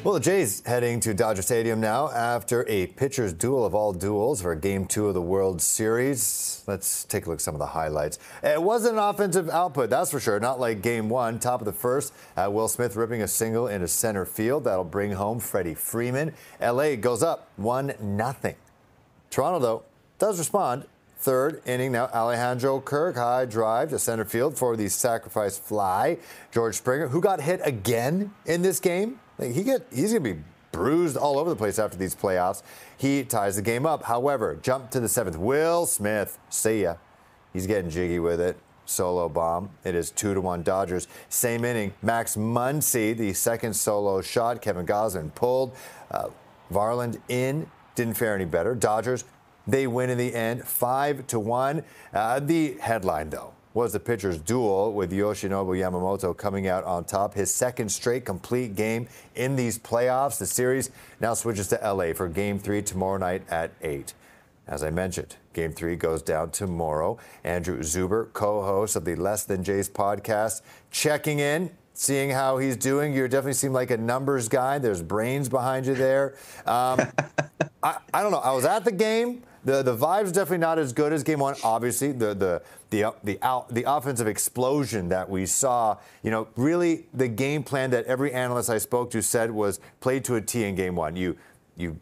Well, the Jays heading to Dodger Stadium now after a pitcher's duel of all duels for Game 2 of the World Series. Let's take a look at some of the highlights. It wasn't an offensive output, that's for sure. Not like Game 1, top of the first. Will Smith ripping a single into center field. That'll bring home Freddie Freeman. L.A. goes up 1-0. Toronto, though, does respond. Third inning now, Alejandro Kirk, high drive to center field for the sacrifice fly. George Springer, who got hit again in this game. He's going to be bruised all over the place after these playoffs. He ties the game up. However, jump to the seventh. Will Smith, see ya. He's getting jiggy with it. Solo bomb. It is 2-1 Dodgers. Same inning, Max Muncy, the second solo shot. Kevin Gausman pulled. Varland in. Didn't fare any better. Dodgers, they win in the end, 5-1. The headline, though, was the pitcher's duel with Yoshinobu Yamamoto coming out on top. His second straight complete game in these playoffs. The series now switches to L.A. for Game 3 tomorrow night at 8. As I mentioned, Game 3 goes down tomorrow. Andrew Zuber, co-host of the Less Than Jays podcast, checking in, seeing how he's doing. You definitely seem like a numbers guy. There's brains behind you there. I don't know. I was at the game. The vibe's definitely not as good as Game 1. Obviously, the offensive explosion that we saw, really the game plan that every analyst I spoke to said was played to a T in Game 1. You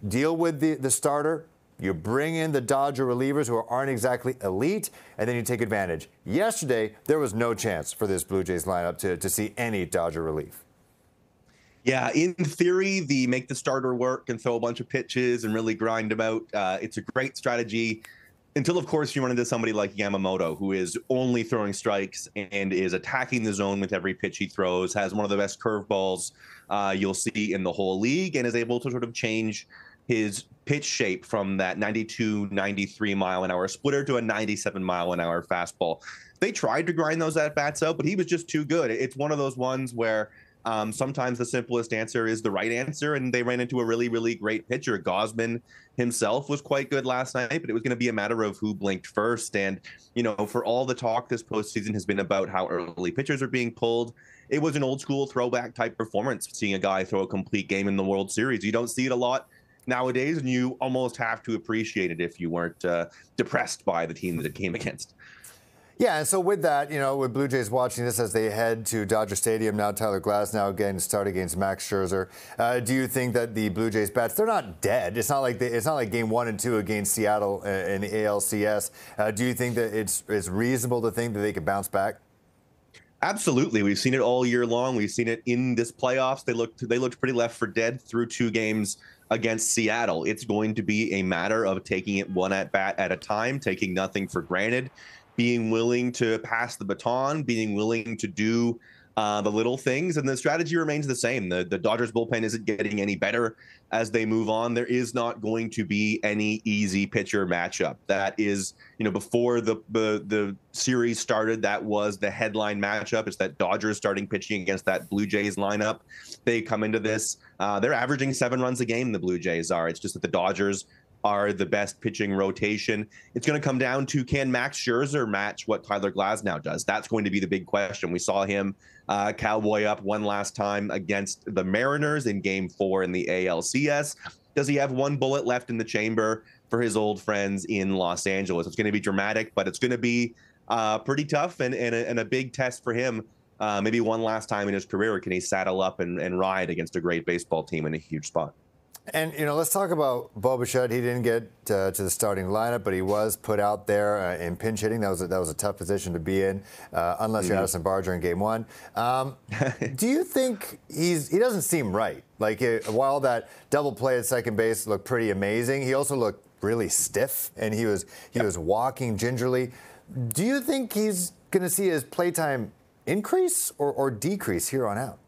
deal with the starter, you bring in the Dodger relievers who aren't exactly elite, and then you take advantage. Yesterday, there was no chance for this Blue Jays lineup to see any Dodger relief. Yeah, in theory, the make the starter work and throw a bunch of pitches and really grind them out. It's a great strategy until, of course, you run into somebody like Yamamoto, who is only throwing strikes and is attacking the zone with every pitch he throws, has one of the best curveballs you'll see in the whole league, and is able to sort of change his pitch shape from that 92, 93 mile an hour splitter to a 97 mile an hour fastball. They tried to grind those at-bats out, but he was just too good. It's one of those ones where sometimes the simplest answer is the right answer, and they ran into a really, really great pitcher. Gausman himself was quite good last night, but it was going to be a matter of who blinked first. And, for all the talk this postseason has been about how early pitchers are being pulled, it was an old school throwback type performance, seeing a guy throw a complete game in the World Series. You don't see it a lot nowadays, and you almost have to appreciate it if you weren't depressed by the team that it came against. Yeah, and so with that, with Blue Jays watching this as they head to Dodger Stadium now, Tyler Glasnow again to start against Max Scherzer. Do you think that the Blue Jays bats, they're not dead? It's not like Game 1 and 2 against Seattle in the ALCS. Do you think that it's reasonable to think that they could bounce back? Absolutely. We've seen it all year long. We've seen it in this playoffs. They looked pretty left for dead through 2 games against Seattle. It's going to be a matter of taking it one at bat at a time, taking nothing for granted, being willing to pass the baton, being willing to do the little things, and the strategy remains the same. The Dodgers bullpen isn't getting any better as they move on. There is not going to be any easy pitcher matchup. That is, before the series started, that was the headline matchup. It's that Dodgers starting pitching against that Blue Jays lineup. They come into this, they're averaging 7 runs a game, the Blue Jays are. It's just that the Dodgers are the best pitching rotation. It's going to come down to, can Max Scherzer match what Tyler Glasnow does? That's going to be the big question. We saw him cowboy up one last time against the Mariners in Game 4 in the ALCS. Does he have one bullet left in the chamber for his old friends in Los Angeles? It's going to be dramatic, but it's going to be pretty tough and a big test for him. Maybe one last time in his career can he saddle up and ride against a great baseball team in a huge spot. And, let's talk about Bo Bichette. He didn't get to the starting lineup, but he was put out there in pinch hitting. That was a tough position to be in, unless you're Addison Barger in Game 1. Do you think he doesn't seem right? Like, while that double play at second base looked pretty amazing, he also looked really stiff, and he was walking gingerly. Do you think he's going to see his playtime increase or decrease here on out?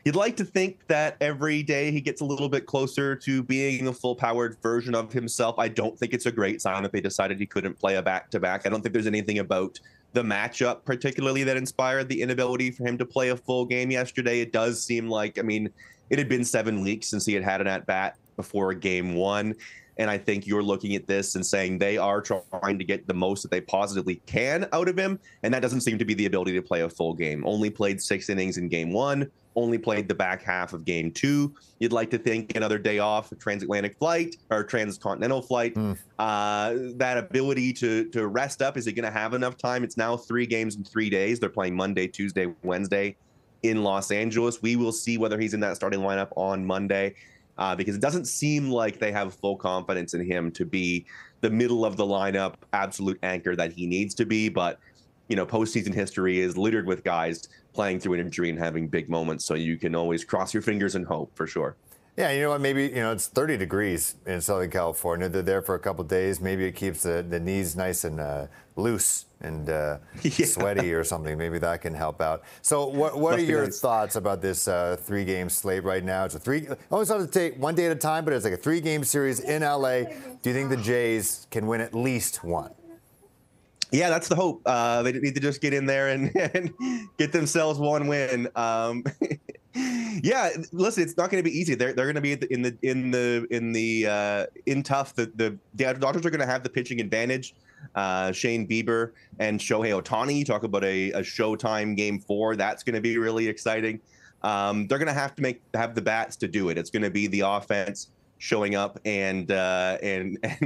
You'd like to think that every day he gets a little bit closer to being a full-powered version of himself. I don't think it's a great sign that they decided he couldn't play a back-to-back. I don't think there's anything about the matchup particularly that inspired the inability for him to play a full game yesterday. It does seem like, it had been 7 weeks since he had an at-bat before Game 1. And I think you're looking at this and saying they are trying to get the most that they positively can out of him. And that doesn't seem to be the ability to play a full game. Only played 6 innings in game 1, only played the back half of game 2. You'd like to think another day off, a transatlantic flight or transcontinental flight. That ability to rest up, is he going to have enough time? It's now 3 games in 3 days. They're playing Monday, Tuesday, Wednesday in Los Angeles. We will see whether he's in that starting lineup on Monday. Because it doesn't seem like they have full confidence in him to be the middle of the lineup, absolute anchor that he needs to be. But, postseason history is littered with guys playing through an injury and having big moments. So you can always cross your fingers and hope for sure. Yeah, you know what? Maybe, it's 30 degrees in Southern California. They're there for a couple of days. Maybe it keeps the knees nice and loose and sweaty or something. Maybe that can help out. So what are your thoughts about this 3-game slate right now? It's always have to take one day at a time, but it's like a 3-game series in LA. Do you think the Jays can win at least one? Yeah, that's the hope. They need to just get in there and get themselves one win. Yeah, listen, it's not going to be easy. They're going to be in tough. The Dodgers are going to have the pitching advantage. Shane Bieber and Shohei Ohtani. You talk about a Showtime Game 4. That's going to be really exciting. They're going to have the bats to do it. It's going to be the offense showing up and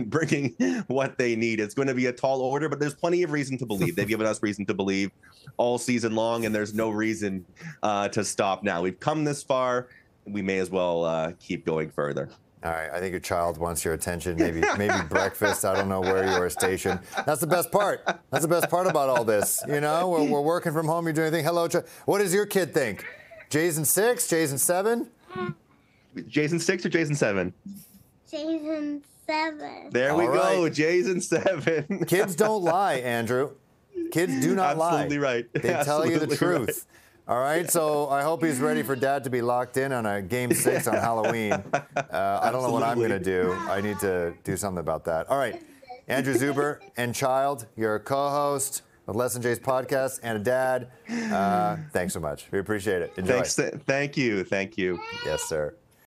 bringing what they need. It's going to be a tall order, but there's plenty of reason to believe. They've given us reason to believe all season long, and there's no reason to stop now. We've come this far. We may as well keep going further. All right, I think your child wants your attention. Maybe breakfast. I don't know where you are stationed. That's the best part. That's the best part about all this. We're working from home. You're doing anything. Hello, what does your kid think? Jays in 6? Jays in 7? Jays in 6 or Jays in 7? Jays in 7. There we go. Jays in 7. Kids don't lie, Andrew. Kids do not lie. Absolutely right. They tell you the truth. Right. All right, so I hope he's ready for Dad to be locked in on a Game 6 on Halloween. I don't know what I'm going to do. I need to do something about that. All right, Andrew Zuber and Child, you're a co-host of Less Than Jays podcast and a dad. Thanks so much. We appreciate it. Enjoy. Thanks. Thank you. Yes, sir.